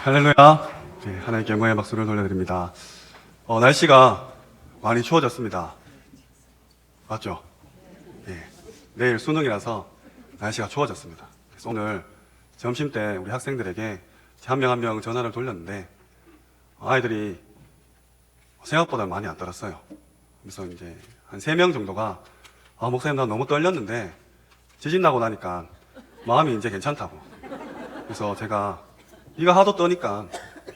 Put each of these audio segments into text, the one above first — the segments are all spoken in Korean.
할렐루야. 네, 하나님께 영광의 박수를 돌려드립니다. 날씨가 많이 추워졌습니다. 맞죠? 네, 내일 수능이라서 날씨가 추워졌습니다. 그래서 오늘 점심 때 우리 학생들에게 한 명 한 명 전화를 돌렸는데 아이들이 생각보다 많이 안 떨었어요. 그래서 이제 한 3명 정도가 목사님 나 너무 떨렸는데 지진 나고 나니까 마음이 이제 괜찮다고. 그래서 제가 네가 하도 떠니까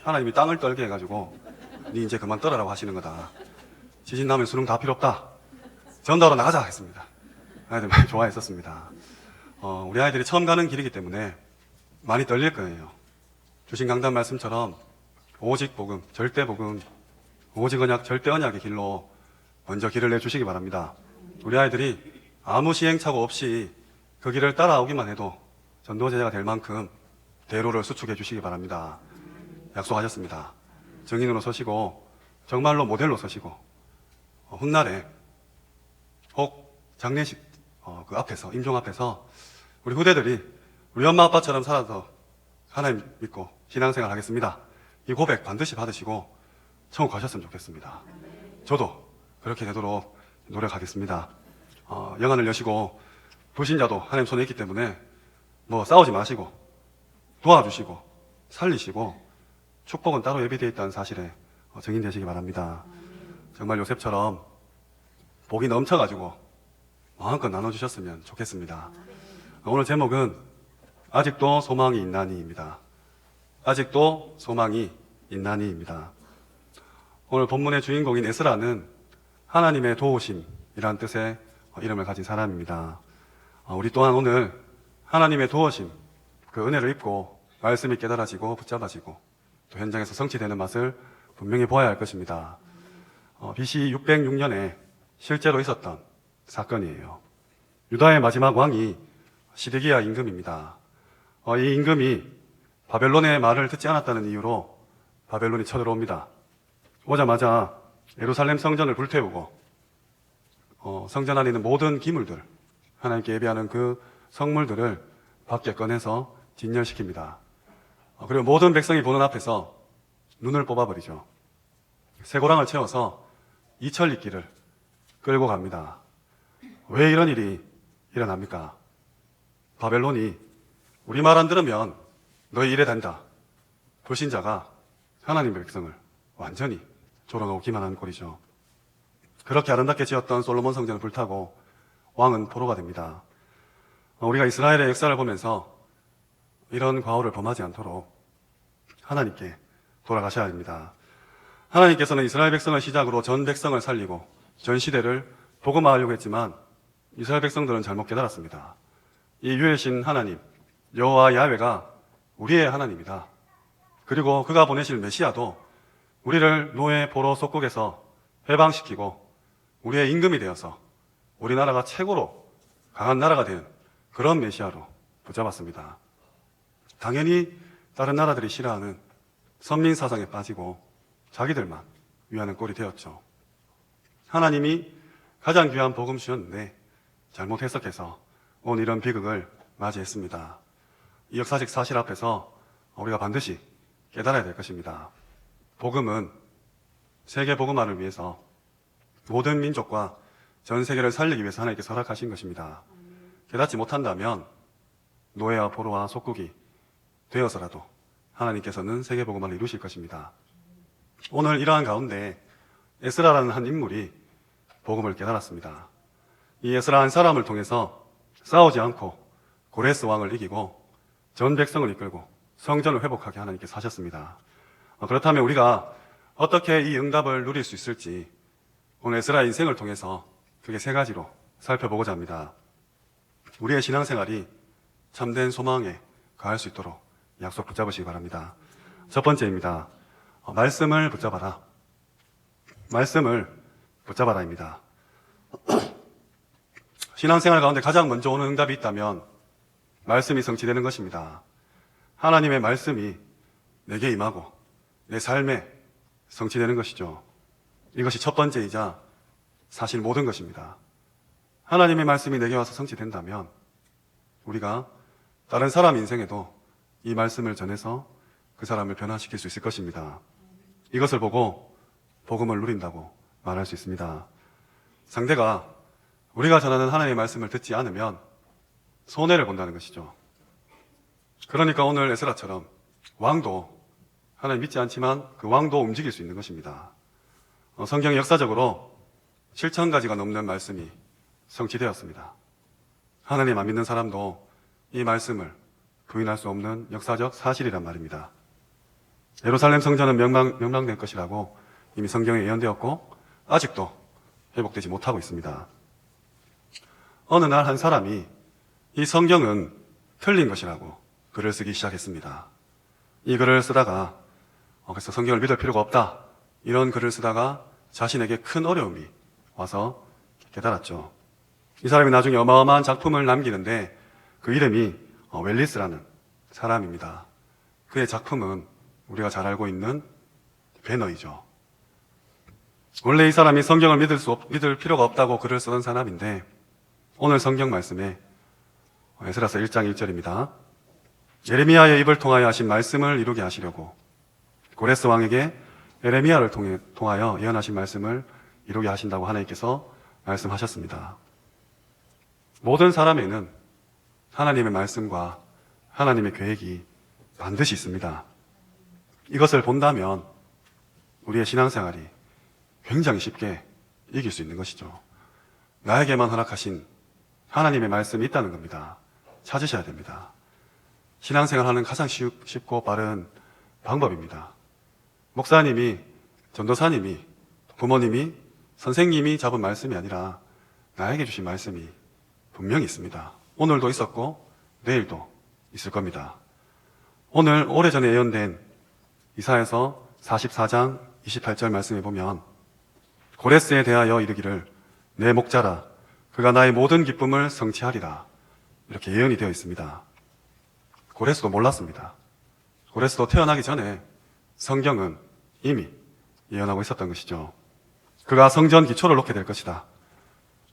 하나님이 땅을 떨게 해가지고 네 이제 그만 떨어라고 하시는 거다. 지진 나면 수능 다 필요 없다. 전도하러 나가자 했습니다. 아이들 많이 좋아했었습니다. 우리 아이들이 처음 가는 길이기 때문에 많이 떨릴 거예요. 주신 강단 말씀처럼 오직 복음, 절대 복음, 오직 언약, 절대 언약의 길로 먼저 길을 내주시기 바랍니다. 우리 아이들이 아무 시행착오 없이 그 길을 따라오기만 해도 전도 제자가 될 만큼 대로를 수축해 주시기 바랍니다. 약속하셨습니다. 증인으로 서시고 정말로 모델로 서시고 훗날에 혹 장례식 그 앞에서 임종 앞에서 우리 후대들이 우리 엄마 아빠처럼 살아서 하나님 믿고 신앙생활 하겠습니다. 이 고백 반드시 받으시고 천국 가셨으면 좋겠습니다. 저도 그렇게 되도록 노력하겠습니다. 영안을 여시고 불신자도 하나님 손에 있기 때문에 뭐 싸우지 마시고 도와주시고 살리시고 축복은 따로 예비되어 있다는 사실에 증인되시기 바랍니다. 정말 요셉처럼 복이 넘쳐가지고 마음껏 나눠주셨으면 좋겠습니다. 오늘 제목은 아직도 소망이 있나니입니다. 아직도 소망이 있나니입니다. 오늘 본문의 주인공인 에스라는 하나님의 도우심이란 뜻의 이름을 가진 사람입니다. 우리 또한 오늘 하나님의 도우심, 그 은혜를 입고 말씀이 깨달아지고 붙잡아지고 또 현장에서 성취되는 맛을 분명히 보아야 할 것입니다. BC 606년에 실제로 있었던 사건이에요. 유다의 마지막 왕이 시드기야 임금입니다. 이 임금이 바벨론의 말을 듣지 않았다는 이유로 바벨론이 쳐들어옵니다. 오자마자 예루살렘 성전을 불태우고 성전 안에 있는 모든 기물들, 하나님께 예배하는 그 성물들을 밖에 꺼내서 진열시킵니다. 그리고 모든 백성이 보는 앞에서 눈을 뽑아버리죠. 쇠고랑을 채워서 이천리길을 끌고 갑니다. 왜 이런 일이 일어납니까? 바벨론이 우리 말 안 들으면 너희 이래 된다. 불신자가 하나님의 백성을 완전히 졸아놓기만 한 꼴이죠. 그렇게 아름답게 지었던 솔로몬 성전을 불타고 왕은 포로가 됩니다. 우리가 이스라엘의 역사를 보면서 이런 과오를 범하지 않도록 하나님께 돌아가셔야 합니다. 하나님께서는 이스라엘 백성을 시작으로 전 백성을 살리고 전 시대를 복음화하려고 했지만 이스라엘 백성들은 잘못 깨달았습니다. 이 유일신 하나님 여호와 야훼가 우리의 하나님이다. 그리고 그가 보내실 메시아도 우리를 노예 포로 속국에서 해방시키고 우리의 임금이 되어서 우리나라가 최고로 강한 나라가 된 그런 메시아로 붙잡았습니다. 당연히 다른 나라들이 싫어하는 선민 사상에 빠지고 자기들만 위하는 꼴이 되었죠. 하나님이 가장 귀한 복음 주셨는데 잘못 해석해서 오늘 이런 비극을 맞이했습니다. 이 역사적 사실 앞에서 우리가 반드시 깨달아야 될 것입니다. 복음은 세계 복음화를 위해서 모든 민족과 전 세계를 살리기 위해서 하나님께서 허락하신 것입니다. 깨닫지 못한다면 노예와 포로와 속국이 되어서라도 하나님께서는 세계 복음화를 이루실 것입니다. 오늘 이러한 가운데 에스라라는 한 인물이 복음을 깨달았습니다. 이 에스라 한 사람을 통해서 싸우지 않고 고레스 왕을 이기고 전 백성을 이끌고 성전을 회복하게 하나님께서 하셨습니다. 그렇다면 우리가 어떻게 이 응답을 누릴 수 있을지 오늘 에스라의 인생을 통해서 크게 3가지로 살펴보고자 합니다. 우리의 신앙생활이 참된 소망에 가할 수 있도록 약속 붙잡으시기 바랍니다. 첫 번째입니다. 말씀을 붙잡아라. 말씀을 붙잡아라입니다. 신앙생활 가운데 가장 먼저 오는 응답이 있다면 말씀이 성취되는 것입니다. 하나님의 말씀이 내게 임하고 내 삶에 성취되는 것이죠. 이것이 첫 번째이자 사실 모든 것입니다. 하나님의 말씀이 내게 와서 성취된다면 우리가 다른 사람 인생에도 이 말씀을 전해서 그 사람을 변화시킬 수 있을 것입니다. 이것을 보고 복음을 누린다고 말할 수 있습니다. 상대가 우리가 전하는 하나님의 말씀을 듣지 않으면 손해를 본다는 것이죠. 그러니까 오늘 에스라처럼 왕도 하나님 믿지 않지만 그 왕도 움직일 수 있는 것입니다. 성경이 역사적으로 7,000가지가 넘는 말씀이 성취되었습니다. 하나님 안 믿는 사람도 이 말씀을 부인할 수 없는 역사적 사실이란 말입니다. 예루살렘 성전은 멸망될 것이라고 이미 성경에 예언되었고 아직도 회복되지 못하고 있습니다. 어느 날 한 사람이 이 성경은 틀린 것이라고 글을 쓰기 시작했습니다. 이 글을 쓰다가 그래서 성경을 믿을 필요가 없다 이런 글을 쓰다가 자신에게 큰 어려움이 와서 깨달았죠. 이 사람이 나중에 어마어마한 작품을 남기는데 그 이름이 웰리스라는 사람입니다. 그의 작품은 우리가 잘 알고 있는 배너이죠. 원래 이 사람이 성경을 믿을 필요가 없다고 글을 쓰던 사람인데 오늘 성경 말씀에 에스라서 1장 1절입니다. 예레미야의 입을 통하여 하신 말씀을 이루게 하시려고 고레스 왕에게 예레미야를 통하여 예언하신 말씀을 이루게 하신다고 하나님께서 말씀하셨습니다. 모든 사람에는 하나님의 말씀과 하나님의 계획이 반드시 있습니다. 이것을 본다면 우리의 신앙생활이 굉장히 쉽게 이길 수 있는 것이죠. 나에게만 허락하신 하나님의 말씀이 있다는 겁니다. 찾으셔야 됩니다. 신앙생활하는 가장 쉽고 빠른 방법입니다. 목사님이, 전도사님이, 부모님이, 선생님이 잡은 말씀이 아니라 나에게 주신 말씀이 분명히 있습니다. 오늘도 있었고 내일도 있을 겁니다. 오늘 오래전에 예언된 이사야서 44장 28절 말씀에 보면 고레스에 대하여 이르기를 내 목자라 그가 나의 모든 기쁨을 성취하리라 이렇게 예언이 되어 있습니다. 고레스도 몰랐습니다. 고레스도 태어나기 전에 성경은 이미 예언하고 있었던 것이죠. 그가 성전 기초를 놓게 될 것이다.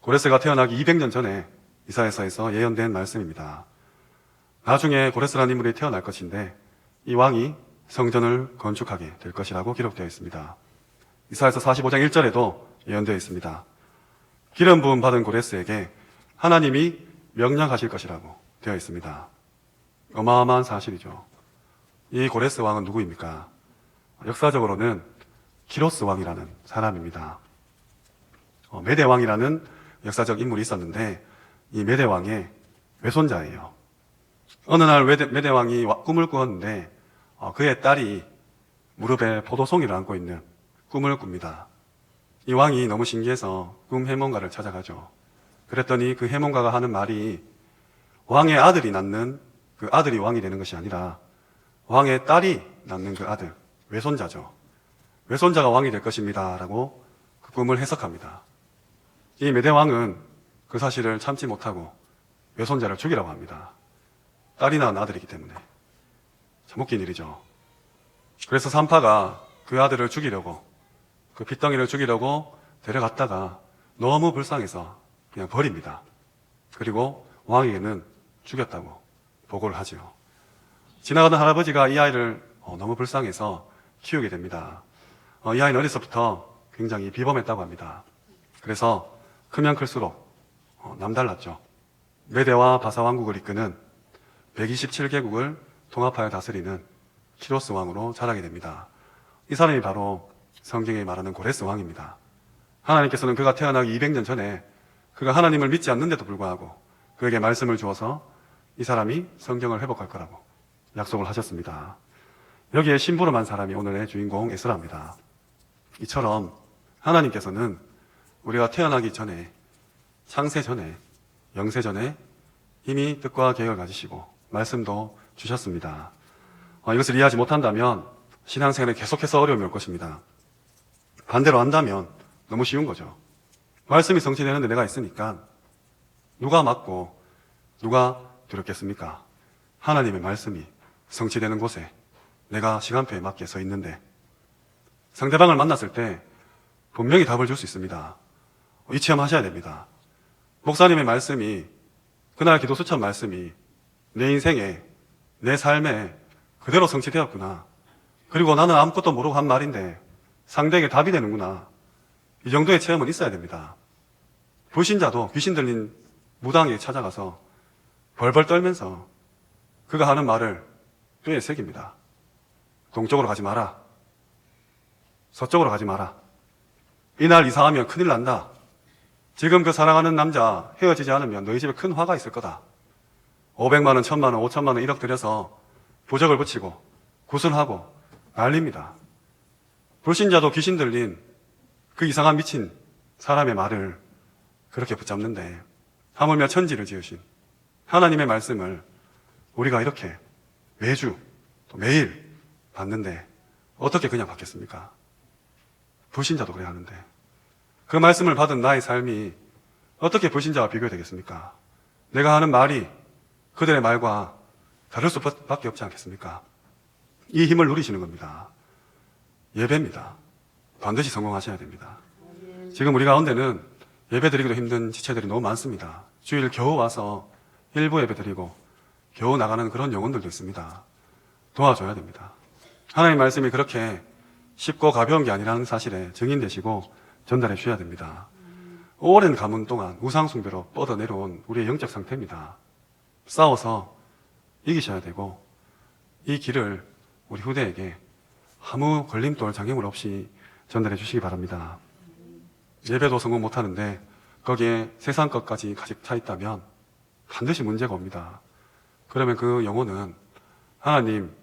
고레스가 태어나기 200년 전에 이사야서에서 예언된 말씀입니다. 나중에 고레스라는 인물이 태어날 것인데 이 왕이 성전을 건축하게 될 것이라고 기록되어 있습니다. 이사야서 45장 1절에도 예언되어 있습니다. 기름 부음 받은 고레스에게 하나님이 명령하실 것이라고 되어 있습니다. 어마어마한 사실이죠. 이 고레스 왕은 누구입니까? 역사적으로는 키로스 왕이라는 사람입니다. 메대 왕이라는 역사적 인물이 있었는데 이 메대 왕의 외손자예요. 어느 날 메대 왕이 꿈을 꾸었는데 그의 딸이 무릎에 포도송이를 안고 있는 꿈을 꿉니다. 이 왕이 너무 신기해서 꿈 해몽가를 찾아가죠. 그랬더니 그 해몽가가 하는 말이 왕의 아들이 낳는 그 아들이 왕이 되는 것이 아니라 왕의 딸이 낳는 그 아들, 외손자죠. 외손자가 왕이 될 것입니다 라고 그 꿈을 해석합니다. 이 메대 왕은 그 사실을 참지 못하고 외손자를 죽이라고 합니다. 딸이 낳은 아들이기 때문에. 참 웃긴 일이죠. 그래서 산파가 그 아들을 죽이려고, 그 핏덩이를 죽이려고 데려갔다가 너무 불쌍해서 그냥 버립니다. 그리고 왕에게는 죽였다고 보고를 하죠. 지나가던 할아버지가 이 아이를 너무 불쌍해서 키우게 됩니다. 이 아이는 어려서부터 굉장히 비범했다고 합니다. 그래서 크면 클수록 남달랐죠. 메대와 바사 왕국을 이끄는 127개국을 통합하여 다스리는 키로스 왕으로 자라게 됩니다. 이 사람이 바로 성경에 말하는 고레스 왕입니다. 하나님께서는 그가 태어나기 200년 전에 그가 하나님을 믿지 않는데도 불구하고 그에게 말씀을 주어서 이 사람이 성경을 회복할 거라고 약속을 하셨습니다. 여기에 심부름한 사람이 오늘의 주인공 에스라입니다. 이처럼 하나님께서는 우리가 태어나기 전에, 창세 전에, 영세 전에 이미 뜻과 계획을 가지시고 말씀도 주셨습니다. 이것을 이해하지 못한다면 신앙생활에 계속해서 어려움이 올 것입니다. 반대로 한다면 너무 쉬운 거죠. 말씀이 성취되는데 내가 있으니까 누가 맞고 누가 두렵겠습니까? 하나님의 말씀이 성취되는 곳에 내가 시간표에 맞게 서 있는데 상대방을 만났을 때 분명히 답을 줄 수 있습니다. 이 체험 하셔야 됩니다. 목사님의 말씀이, 그날 기도 수천 말씀이 내 인생에, 내 삶에 그대로 성취되었구나. 그리고 나는 아무것도 모르고 한 말인데 상대에게 답이 되는구나. 이 정도의 체험은 있어야 됩니다. 불신자도 귀신 들린 무당에게 찾아가서 벌벌 떨면서 그가 하는 말을 뼈에 새깁니다. 동쪽으로 가지 마라. 서쪽으로 가지 마라. 이날 이상하면 큰일 난다. 지금 그 사랑하는 남자 헤어지지 않으면 너희 집에 큰 화가 있을 거다. 500만 원, 1000만 원, 5천만 원, 1억 들여서 부적을 붙이고 구슬하고 난립니다. 불신자도 귀신 들린 그 이상한 미친 사람의 말을 그렇게 붙잡는데 하물며 천지를 지으신 하나님의 말씀을 우리가 이렇게 매주 또 매일 받는데 어떻게 그냥 받겠습니까? 불신자도 그래야 하는데 그 말씀을 받은 나의 삶이 어떻게 불신자와 비교되겠습니까? 내가 하는 말이 그들의 말과 다를 수밖에 없지 않겠습니까? 이 힘을 누리시는 겁니다. 예배입니다. 반드시 성공하셔야 됩니다. 지금 우리 가운데는 예배 드리기도 힘든 지체들이 너무 많습니다. 주일 겨우 와서 일부 예배 드리고 겨우 나가는 그런 영혼들도 있습니다. 도와줘야 됩니다. 하나님의 말씀이 그렇게 쉽고 가벼운 게 아니라는 사실에 증인되시고 전달해 주셔야 됩니다. 오랜 가문 동안 우상숭배로 뻗어내려온 우리의 영적 상태입니다. 싸워서 이기셔야 되고 이 길을 우리 후대에게 아무 걸림돌 장애물 없이 전달해 주시기 바랍니다. 예배도 성공 못하는데 거기에 세상 것까지 가득 차 있다면 반드시 문제가 옵니다. 그러면 그 영혼은 하나님,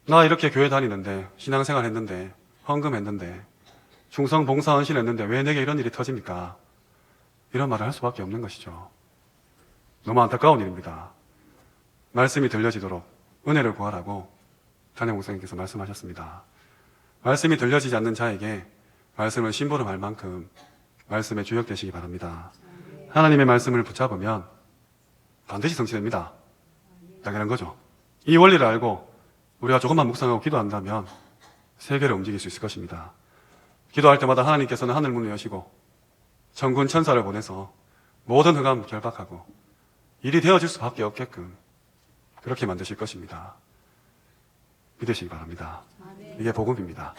나 이렇게 교회 다니는데 신앙생활 했는데 헌금했는데 충성 봉사 헌신했는데 왜 내게 이런 일이 터집니까? 이런 말을 할 수밖에 없는 것이죠. 너무 안타까운 일입니다. 말씀이 들려지도록 은혜를 구하라고 찬양 목사님께서 말씀하셨습니다. 말씀이 들려지지 않는 자에게 말씀을 심부름할 만큼 말씀에 주역되시기 바랍니다. 하나님의 말씀을 붙잡으면 반드시 성취됩니다. 당연한 거죠. 이 원리를 알고 우리가 조금만 묵상하고 기도한다면 세계를 움직일 수 있을 것입니다. 기도할 때마다 하나님께서는 하늘 문을 여시고 천군 천사를 보내서 모든 흑암 결박하고 일이 되어질 수밖에 없게끔 그렇게 만드실 것입니다. 믿으시기 바랍니다. 이게 복음입니다.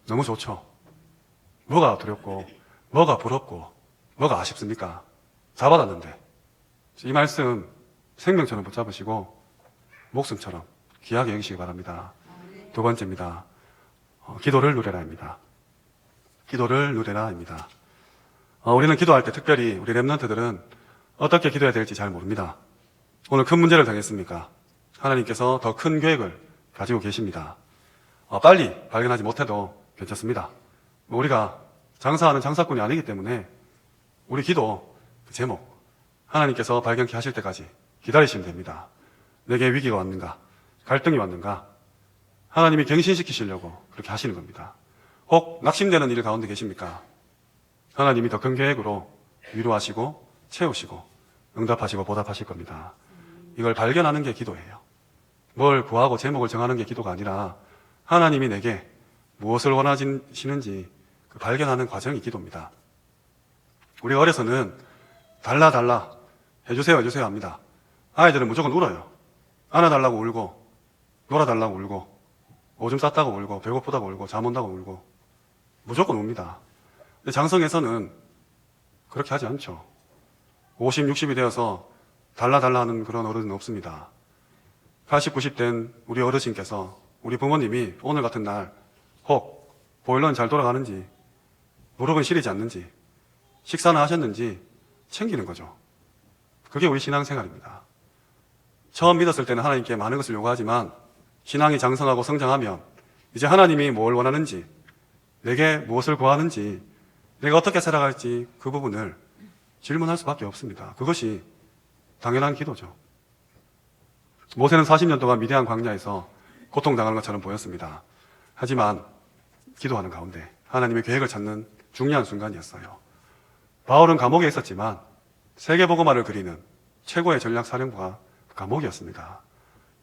너무 좋죠? 뭐가 두렵고 뭐가 부럽고 뭐가 아쉽습니까? 다 받았는데 이 말씀 생명처럼 붙잡으시고 목숨처럼 귀하게 여기시기 바랍니다. 두 번째입니다. 기도를 누려라입니다. 기도를 누려라입니다. 우리는 기도할 때 특별히 우리 렘넌트들은 어떻게 기도해야 될지 잘 모릅니다. 오늘 큰 문제를 당했습니까? 하나님께서 더 큰 계획을 가지고 계십니다. 빨리 발견하지 못해도 괜찮습니다. 우리가 장사하는 장사꾼이 아니기 때문에 우리 기도 그 제목 하나님께서 발견케 하실 때까지 기다리시면 됩니다. 내게 위기가 왔는가? 갈등이 왔는가? 하나님이 갱신시키시려고 그렇게 하시는 겁니다. 혹 낙심되는 일 가운데 계십니까? 하나님이 더 큰 계획으로 위로하시고 채우시고 응답하시고 보답하실 겁니다. 이걸 발견하는 게 기도예요. 뭘 구하고 제목을 정하는 게 기도가 아니라 하나님이 내게 무엇을 원하시는지 그 발견하는 과정이 기도입니다. 우리가 어려서는 달라 해주세요 합니다. 아이들은 무조건 울어요. 안아달라고 울고 놀아달라고 울고 오줌 쌌다고 울고 배고프다고 울고 잠 온다고 울고 무조건 웁니다. 근데 장성에서는 그렇게 하지 않죠. 50, 60이 되어서 달라 하는 그런 어른은 없습니다. 80, 90 된 우리 어르신께서 우리 부모님이 오늘 같은 날 혹 보일러는 잘 돌아가는지 무릎은 시리지 않는지 식사는 하셨는지 챙기는 거죠. 그게 우리 신앙생활입니다. 처음 믿었을 때는 하나님께 많은 것을 요구하지만 신앙이 장성하고 성장하면 이제 하나님이 뭘 원하는지 내게 무엇을 구하는지 내가 어떻게 살아갈지 그 부분을 질문할 수밖에 없습니다. 그것이 당연한 기도죠. 모세는 40년 동안 미디안 광야에서 고통당하는 것처럼 보였습니다. 하지만 기도하는 가운데 하나님의 계획을 찾는 중요한 순간이었어요. 바울은 감옥에 있었지만 세계복음화를 그리는 최고의 전략사령부가 감옥이었습니다.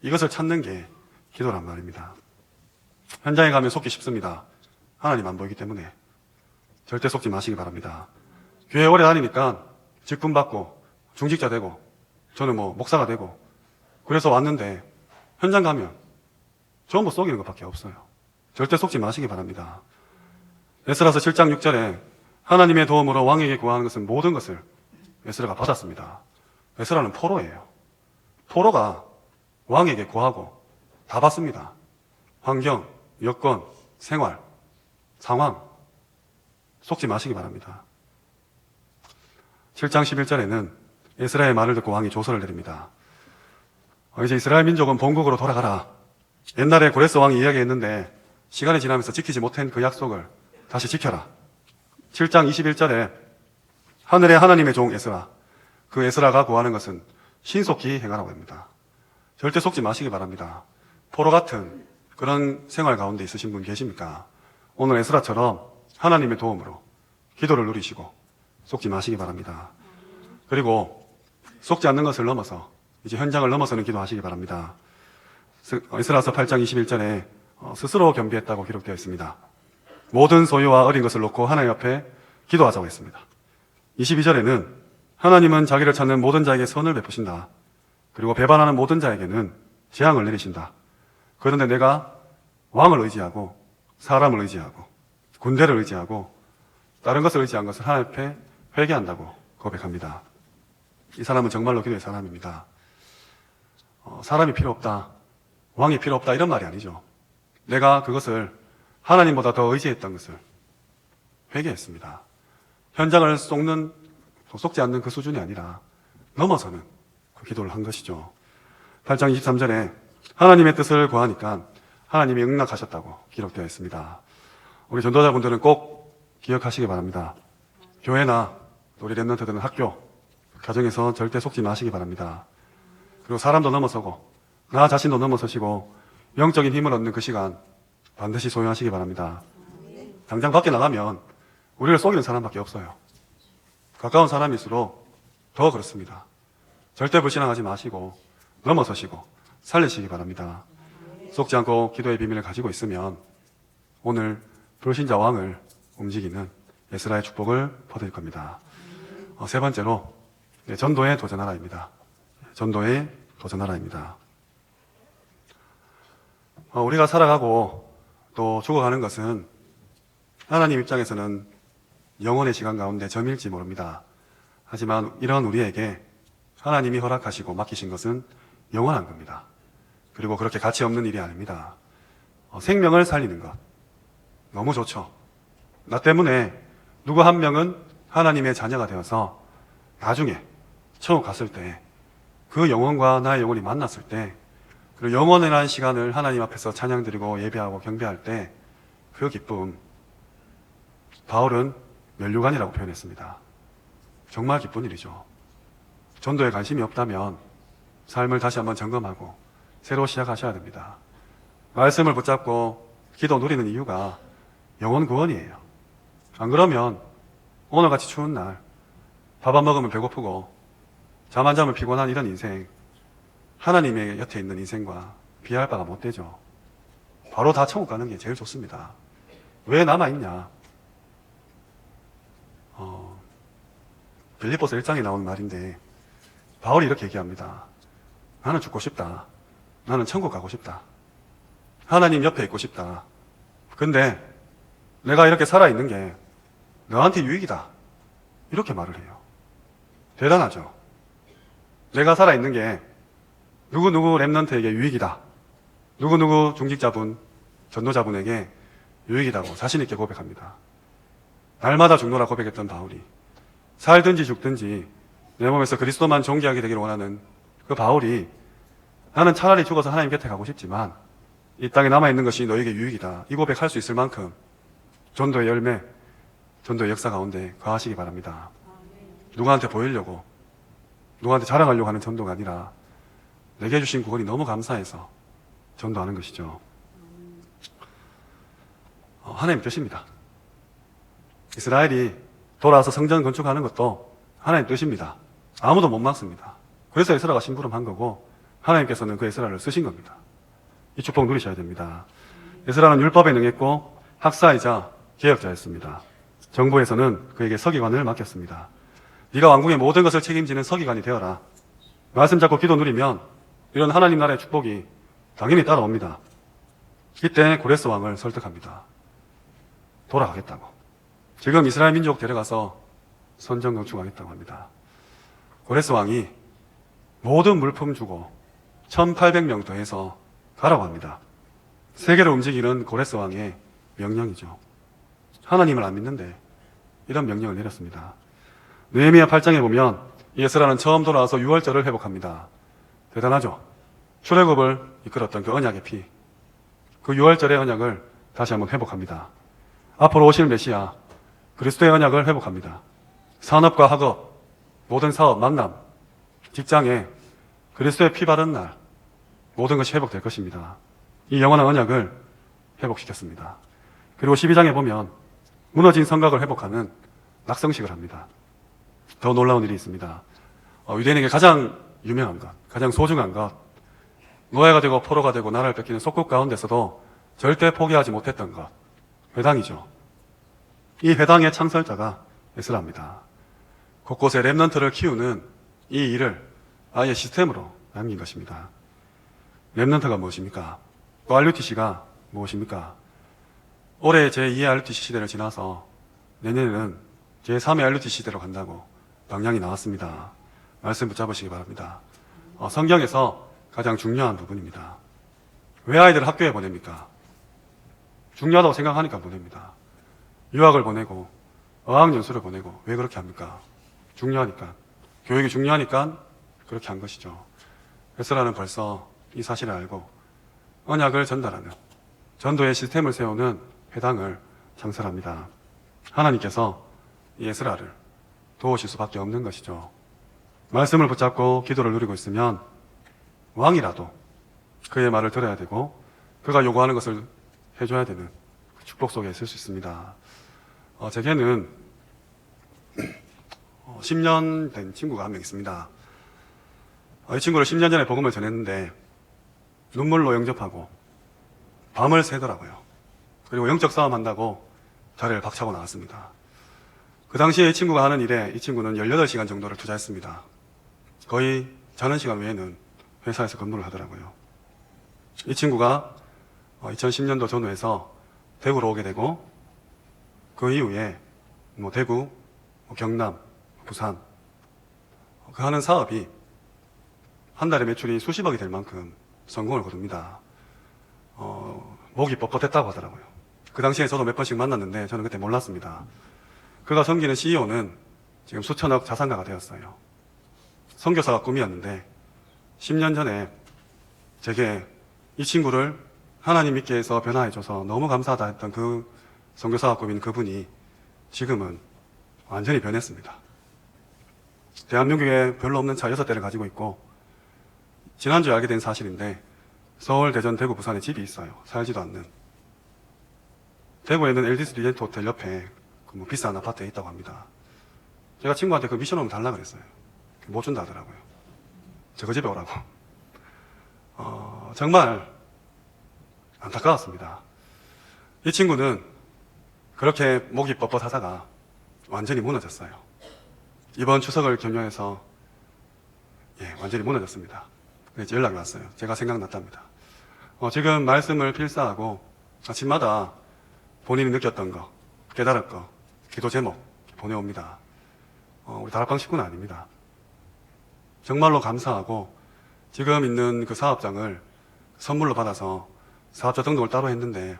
이것을 찾는 게 기도란 말입니다. 현장에 가면 속기 쉽습니다. 하나님 안 보이기 때문에 절대 속지 마시기 바랍니다. 교회 오래 다니니까 직분 받고 중직자 되고 저는 목사가 되고 그래서 왔는데 현장 가면 전부 속이는 것밖에 없어요. 절대 속지 마시기 바랍니다. 에스라서 7장 6절에 하나님의 도움으로 왕에게 구하는 것은 모든 것을 에스라가 받았습니다. 에스라는 포로예요. 포로가 왕에게 구하고 다 받습니다. 환경, 여건, 생활, 상황 속지 마시기 바랍니다. 7장 11절에는 에스라의 말을 듣고 왕이 조서를 내립니다. 이제 이스라엘 민족은 본국으로 돌아가라. 옛날에 고레스 왕이 이야기했는데 시간이 지나면서 지키지 못한 그 약속을 다시 지켜라. 7장 21절에 하늘의 하나님의 종 에스라, 그 에스라가 구하는 것은 신속히 행하라고 합니다. 절대 속지 마시기 바랍니다. 포로 같은 그런 생활 가운데 있으신 분 계십니까? 오늘 에스라처럼 하나님의 도움으로 기도를 누리시고 속지 마시기 바랍니다. 그리고 속지 않는 것을 넘어서 이제 현장을 넘어서는 기도하시기 바랍니다. 에스라서 8장 21절에 스스로 겸비했다고 기록되어 있습니다. 모든 소유와 어린 것을 놓고 하나님 앞에 기도하자고 했습니다. 22절에는 하나님은 자기를 찾는 모든 자에게 선을 베푸신다. 그리고 배반하는 모든 자에게는 재앙을 내리신다. 그런데 내가 왕을 의지하고 사람을 의지하고 군대를 의지하고 다른 것을 의지한 것을 하나님 앞에 회개한다고 고백합니다. 이 사람은 정말로 기도의 사람입니다. 사람이 필요 없다, 왕이 필요 없다 이런 말이 아니죠. 내가 그것을 하나님보다 더 의지했던 것을 회개했습니다. 현장을 속지 않는 그 수준이 아니라 넘어서는 그 기도를 한 것이죠. 8장 23절에 하나님의 뜻을 구하니까 하나님이 응낙하셨다고 기록되어 있습니다. 우리 전도자분들은 꼭 기억하시기 바랍니다. 교회나 우리 랩런트들은 학교, 가정에서 절대 속지 마시기 바랍니다. 그리고 사람도 넘어서고 나 자신도 넘어서시고 영적인 힘을 얻는 그 시간 반드시 소유하시기 바랍니다. 당장 밖에 나가면 우리를 속이는 사람밖에 없어요. 가까운 사람일수록 더 그렇습니다. 절대 불신앙하지 마시고 넘어서시고 살리시기 바랍니다. 속지 않고 기도의 비밀을 가지고 있으면 오늘 불신자 왕을 움직이는 에스라의 축복을 받을 겁니다. 세 번째로 전도에 도전하라입니다. 전도에 도전하라입니다. 우리가 살아가고 또 죽어가는 것은 하나님 입장에서는 영원의 시간 가운데 점일지 모릅니다. 하지만 이런 우리에게 하나님이 허락하시고 맡기신 것은 영원한 겁니다. 그리고 그렇게 가치 없는 일이 아닙니다. 생명을 살리는 것 너무 좋죠. 나 때문에 누구 한 명은 하나님의 자녀가 되어서 나중에 천국 갔을 때 그 영혼과 나의 영혼이 만났을 때 그리고 영원이라는 시간을 하나님 앞에서 찬양드리고 예배하고 경배할 때 그 기쁨, 바울은 면류관이라고 표현했습니다. 정말 기쁜 일이죠. 전도에 관심이 없다면 삶을 다시 한번 점검하고 새로 시작하셔야 됩니다. 말씀을 붙잡고 기도 누리는 이유가 영혼 구원이에요. 안 그러면 오늘같이 추운 날 밥 안 먹으면 배고프고 잠 안 자면 피곤한 이런 인생, 하나님의 곁에 있는 인생과 비할 바가 못 되죠. 바로 다 천국 가는 게 제일 좋습니다. 왜 남아있냐? 빌립보서 1장에 나오는 말인데 바울이 이렇게 얘기합니다. 나는 죽고 싶다. 나는 천국 가고 싶다. 하나님 옆에 있고 싶다. 근데 내가 이렇게 살아있는 게 너한테 유익이다. 이렇게 말을 해요. 대단하죠? 내가 살아있는 게 누구누구 랩런트에게 유익이다. 누구누구 중직자분, 전도자분에게 유익이라고 자신있게 고백합니다. 날마다 죽노라 고백했던 바울이 살든지 죽든지 내 몸에서 그리스도만 존귀하게 되기를 원하는 그 바울이 나는 차라리 죽어서 하나님 곁에 가고 싶지만 이 땅에 남아있는 것이 너에게 유익이다. 이 고백할 수 있을 만큼 전도의 열매, 전도의 역사 가운데 거하시기 바랍니다. 누구한테 보이려고, 누구한테 자랑하려고 하는 전도가 아니라 내게 주신 구원이 너무 감사해서 전도하는 것이죠. 하나님 뜻입니다. 이스라엘이 돌아와서 성전 건축하는 것도 하나님 뜻입니다. 아무도 못 막습니다. 그래서 에스라가 심부름한 거고 하나님께서는 그 에스라를 쓰신 겁니다. 이 축복 누리셔야 됩니다. 에스라는 율법에 능했고 학사이자 개혁자였습니다. 정부에서는 그에게 서기관을 맡겼습니다. 네가 왕궁의 모든 것을 책임지는 서기관이 되어라. 말씀 잡고 기도 누리면 이런 하나님 나라의 축복이 당연히 따라옵니다. 이때 고레스 왕을 설득합니다. 돌아가겠다고. 지금 이스라엘 민족 데려가서 선정 건축하겠다고 합니다. 고레스 왕이 모든 물품 주고 1800명 더해서 가라고 합니다. 세계를 움직이는 고레스 왕의 명령이죠. 하나님을 안 믿는데 이런 명령을 내렸습니다. 느헤미야 8장에 보면 에스라는 처음 돌아와서 6월절을 회복합니다. 대단하죠? 출애굽을 이끌었던 그 언약의 피, 그 6월절의 언약을 다시 한번 회복합니다. 앞으로 오실 메시아 그리스도의 언약을 회복합니다. 산업과 학업, 모든 사업, 만남, 직장에 그리스도의 피 바른 날 모든 것이 회복될 것입니다. 이 영원한 언약을 회복시켰습니다. 그리고 12장에 보면 무너진 성곽을 회복하는 낙성식을 합니다. 더 놀라운 일이 있습니다. 유대인에게 가장 유명한 것, 가장 소중한 것, 노예가 되고 포로가 되고 나라를 뺏기는 속국 가운데서도 절대 포기하지 못했던 것, 회당이죠. 이 회당의 창설자가 에스라입니다. 곳곳에 렘넌트를 키우는 이 일을 아예 시스템으로 남긴 것입니다. 렘넌트가 무엇입니까? 또 RUTC가 무엇입니까? 올해 제2의 RUTC 시대를 지나서 내년에는 제3의 RUTC 시대로 간다고 방향이 나왔습니다. 말씀 붙잡으시기 바랍니다. 성경에서 가장 중요한 부분입니다. 왜 아이들을 학교에 보냅니까? 중요하다고 생각하니까 보냅니다. 유학을 보내고 어학연수를 보내고 왜 그렇게 합니까? 중요하니까. 교육이 중요하니까 그렇게 한 것이죠. 에스라는 벌써 이 사실을 알고 언약을 전달하는 전도의 시스템을 세우는 회당을 창설합니다. 하나님께서 이 에스라를 도우실 수밖에 없는 것이죠. 말씀을 붙잡고 기도를 누리고 있으면 왕이라도 그의 말을 들어야 되고 그가 요구하는 것을 해줘야 되는 그 축복 속에 있을 수 있습니다. 제게는 10년 된 친구가 한 명 있습니다. 이 친구를 10년 전에 복음을 전했는데 눈물로 영접하고 밤을 새더라고요. 그리고 영적 싸움 한다고 자리를 박차고 나왔습니다. 그 당시에 이 친구가 하는 일에 이 친구는 18시간 정도를 투자했습니다. 거의 자는 시간 외에는 회사에서 근무를 하더라고요. 이 친구가 2010년도 전후에서 대구로 오게 되고 그 이후에 대구, 경남, 부산 그 하는 사업이 한 달에 매출이 수십억이 될 만큼 성공을 거둡니다. 목이 뻣뻣했다고 하더라고요. 그 당시에 저도 몇 번씩 만났는데 저는 그때 몰랐습니다. 그가 섬기는 CEO는 지금 수천억 자산가가 되었어요. 선교사가 꿈이었는데 10년 전에 제게 이 친구를 하나님 믿게 해서 변화해줘서 너무 감사하다 했던 그 선교사가 꿈인 그분이 지금은 완전히 변했습니다. 대한민국에 별로 없는 차 6대를 가지고 있고 지난주에 알게 된 사실인데 서울, 대전, 대구, 부산에 집이 있어요. 살지도 않는. 대구에는 LDC 리젠트 호텔 옆에 그 비싼 아파트에 있다고 합니다. 제가 친구한테 그 미션홈 달라 그랬어요. 못 준다 하더라고요. 저거 집에 오라고. 정말 안타까웠습니다. 이 친구는 그렇게 목이 뻣뻣하다가 완전히 무너졌어요. 이번 추석을 겸용해서 완전히 무너졌습니다. 그래서 연락이 왔어요. 제가 생각났답니다. 지금 말씀을 필사하고 아침마다 본인이 느꼈던 거, 깨달은 거, 기도 제목 보내옵니다. 우리 다락방 식구는 아닙니다. 정말로 감사하고 지금 있는 그 사업장을 선물로 받아서 사업자 등록을 따로 했는데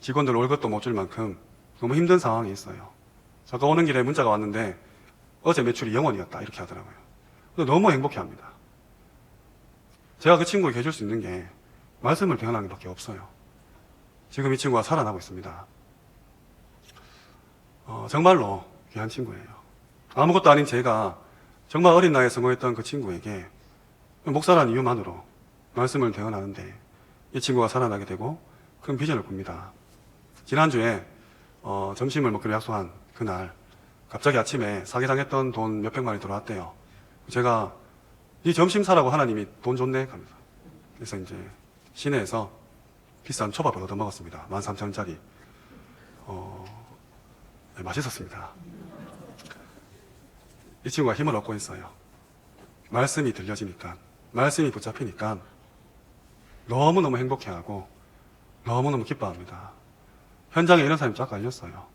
직원들 월급도 못 줄 만큼 너무 힘든 상황에 있어요. 아까 오는 길에 문자가 왔는데 어제 매출이 0원이었다 이렇게 하더라고요. 근데 너무 행복해합니다. 제가 그 친구에게 해줄 수 있는 게 말씀을 대언하는 것밖에 없어요. 지금 이 친구가 살아나고 있습니다. 정말로 귀한 친구예요. 아무것도 아닌 제가 정말 어린 나이에 성공했던 그 친구에게 목사라는 이유만으로 말씀을 대언하는데 이 친구가 살아나게 되고 큰 비전을 꿉니다. 지난주에 점심을 먹기로 약속한 그날 갑자기 아침에 사기당했던 돈 몇백만이 들어왔대요. 제가 네 점심 사라고 하나님이 돈 줬네 하면서 그래서 이제 시내에서 비싼 초밥을 얻어 먹었습니다. 13,000원짜리. 맛있었습니다. 이 친구가 힘을 얻고 있어요. 말씀이 들려지니까, 말씀이 붙잡히니까 너무너무 행복해하고 너무너무 기뻐합니다. 현장에 이런 사람이 쫙 깔렸어요.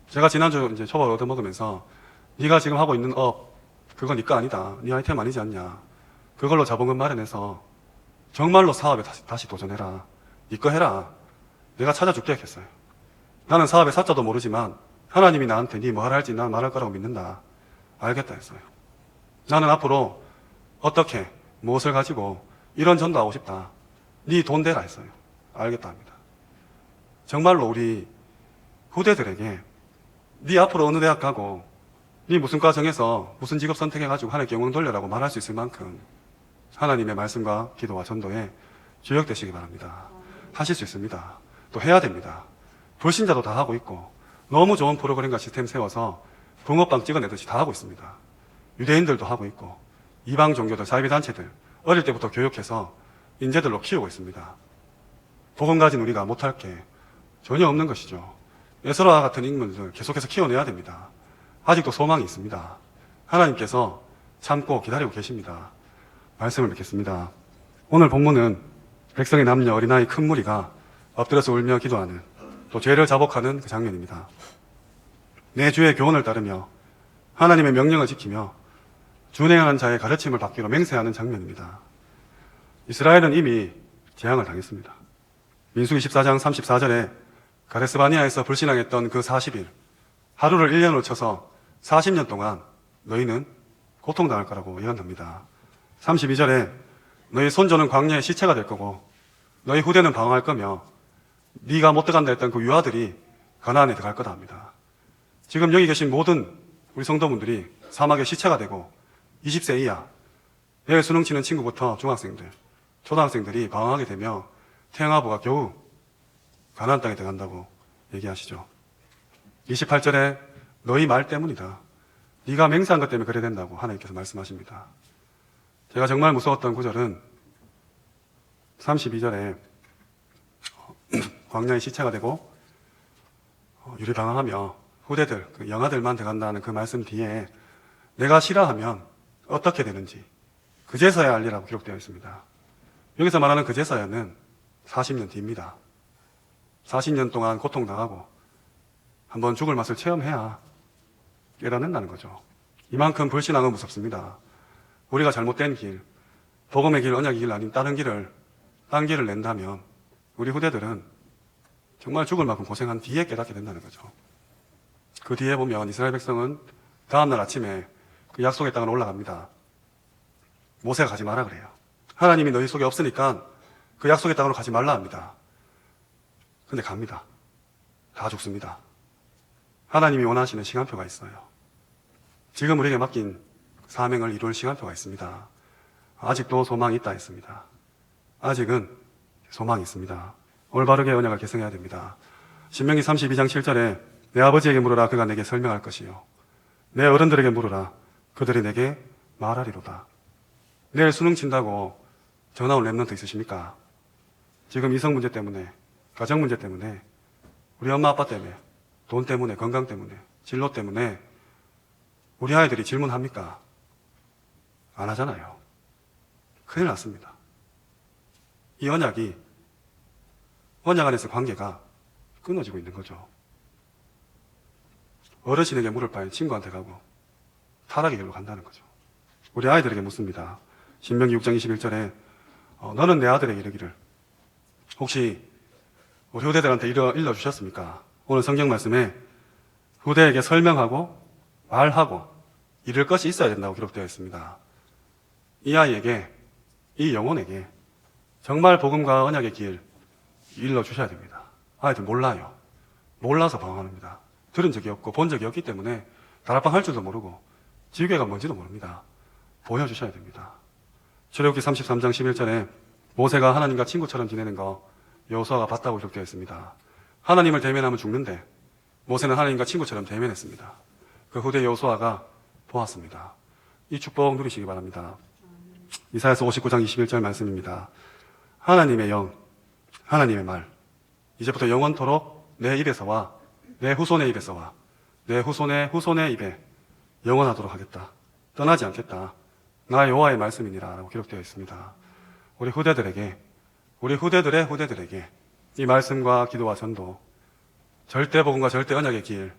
제가 지난주 이제 초밥 얻어먹으면서 네가 지금 하고 있는 업 그거 네 거 아니다. 네 아이템 아니지 않냐. 그걸로 자본금 마련해서 정말로 사업에 다시 도전해라. 네 거 해라. 내가 찾아줄게 했어요. 나는 사업의 사자도 모르지만 하나님이 나한테 네 뭐 하라 할지 난 말할 거라고 믿는다. 알겠다 했어요. 나는 앞으로 어떻게 무엇을 가지고 이런 전도 하고 싶다. 네 돈 대라 했어요. 알겠다 합니다. 정말로 우리 후대들에게 네 앞으로 어느 대학 가고 네 무슨 과 정해서 무슨 직업 선택해가지고 하나님께 영광 돌려라고 말할 수 있을 만큼 하나님의 말씀과 기도와 전도에 주역되시기 바랍니다. 하실 수 있습니다. 또 해야 됩니다. 불신자도 다 하고 있고 너무 좋은 프로그램과 시스템 세워서 붕어빵 찍어내듯이 다 하고 있습니다. 유대인들도 하고 있고 이방 종교들, 사이비단체들 어릴 때부터 교육해서 인재들로 키우고 있습니다. 복음 가진 우리가 못할 게 전혀 없는 것이죠. 에스라와 같은 인물들 계속해서 키워내야 됩니다. 아직도 소망이 있습니다. 하나님께서 참고 기다리고 계십니다. 말씀을 뵙겠습니다. 오늘 본문은 백성의 남녀 어린아이 큰 무리가 엎드려서 울며 기도하는 또 죄를 자복하는 그 장면입니다. 내 주의 교훈을 따르며 하나님의 명령을 지키며 준행하는 자의 가르침을 받기로 맹세하는 장면입니다. 이스라엘은 이미 재앙을 당했습니다. 민수기 14장 34절에 가데스바니아에서 불신앙했던 그 40일 하루를 1년으로 쳐서 40년 동안 너희는 고통당할 거라고 예언합니다. 32절에 너희 손조는 광야의 시체가 될 거고 너희 후대는 방황할 거며 네가 못 들어간다 했던 그 유아들이 가나안에 들어갈 거다 합니다. 지금 여기 계신 모든 우리 성도분들이 사막의 시체가 되고 20세 이하 내일 수능 치는 친구부터 중학생들, 초등학생들이 방황하게 되며 태영아부가 겨우 가나안 땅에 들어간다고 얘기하시죠. 28절에 너희 말 때문이다. 네가 맹세한 것 때문에 그래 된다고 하나님께서 말씀하십니다. 제가 정말 무서웠던 구절은 32절에 광야의 시체가 되고 유리방황하며 후대들, 그 영아들만 들어간다는 그 말씀 뒤에 내가 싫어하면 어떻게 되는지 그제서야 알리라고 기록되어 있습니다. 여기서 말하는 그제서야는 40년 뒤입니다. 40년 동안 고통당하고 한번 죽을 맛을 체험해야 깨닫는다는 거죠. 이만큼 불신앙은 무섭습니다. 우리가 잘못된 길, 복음의 길, 언약의 길 아닌 다른 길을, 딴 길을 낸다면 우리 후대들은 정말 죽을 만큼 고생한 뒤에 깨닫게 된다는 거죠. 그 뒤에 보면 이스라엘 백성은 다음날 아침에 그 약속의 땅으로 올라갑니다. 모세가 가지 마라 그래요. 하나님이 너희 속에 없으니까 그 약속의 땅으로 가지 말라 합니다. 근데 갑니다. 다 죽습니다. 하나님이 원하시는 시간표가 있어요. 지금 우리에게 맡긴 사명을 이룰 시간표가 있습니다. 아직도 소망이 있다 했습니다. 아직은 소망이 있습니다. 올바르게 언약을 계승해야 됩니다. 신명기 32장 7절에 내 아버지에게 물으라 그가 내게 설명할 것이요 내 어른들에게 물으라 그들이 내게 말하리로다. 내일 수능 친다고 전화 온 랩런트 있으십니까? 지금 이성 문제 때문에, 가정 문제 때문에, 우리 엄마 아빠 때문에, 돈 때문에, 건강 때문에, 진로 때문에 우리 아이들이 질문합니까? 안 하잖아요. 큰일 났습니다. 이 언약이, 언약 안에서 관계가 끊어지고 있는 거죠. 어르신에게 물을 바엔 친구한테 가고 타락의 길로 간다는 거죠. 우리 아이들에게 묻습니다. 신명기 6장 21절에 너는 내 아들에게 이르기를 혹시 우리 후대들한테 일러주셨습니까? 오늘 성경 말씀에 후대에게 설명하고 말하고 이룰 것이 있어야 된다고 기록되어 있습니다. 이 아이에게, 이 영혼에게 정말 복음과 언약의 길 일러주셔야 됩니다. 아이들 몰라요. 몰라서 방황합니다. 들은 적이 없고 본 적이 없기 때문에 다락방 할 줄도 모르고 지우개가 뭔지도 모릅니다. 보여주셔야 됩니다. 출애굽기 33장 11절에 모세가 하나님과 친구처럼 지내는 거 여호수아가 봤다고 기록되어 있습니다. 하나님을 대면하면 죽는데 모세는 하나님과 친구처럼 대면했습니다. 그 후대 여호수아가 보았습니다. 이 축복 누리시기 바랍니다. 이사야서 59장 21절 말씀입니다. 하나님의 영, 하나님의 말 이제부터 영원토록 내 입에서와 내 후손의 입에서와 내 후손의 후손의 입에 영원하도록 하겠다. 떠나지 않겠다. 나 여호와의 말씀이니라 라고 기록되어 있습니다. 우리 후대들에게, 우리 후대들의 후대들에게 이 말씀과 기도와 전도, 절대 복음과 절대 언약의 길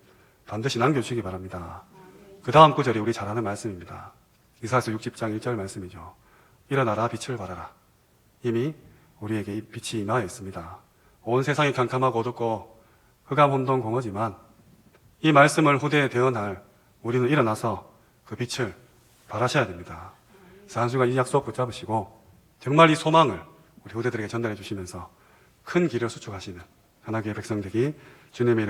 반드시 남겨주시기 바랍니다. 그 다음 구절이 우리 잘 아는 말씀입니다. 이사야서 60장 1절 말씀이죠. 일어나라 빛을 발하라. 이미 우리에게 이 빛이 임하여 있습니다. 온 세상이 캄캄하고 어둡고 흑암 혼돈 공허지만 이 말씀을 후대에 대언할 우리는 일어나서 그 빛을 발하셔야 됩니다. 그래서 한순간 이 약속 붙잡으시고 정말 이 소망을 우리 후대들에게 전달해 주시면서 큰 길을 수축하시는 하나님의 백성 되기 주님의 이름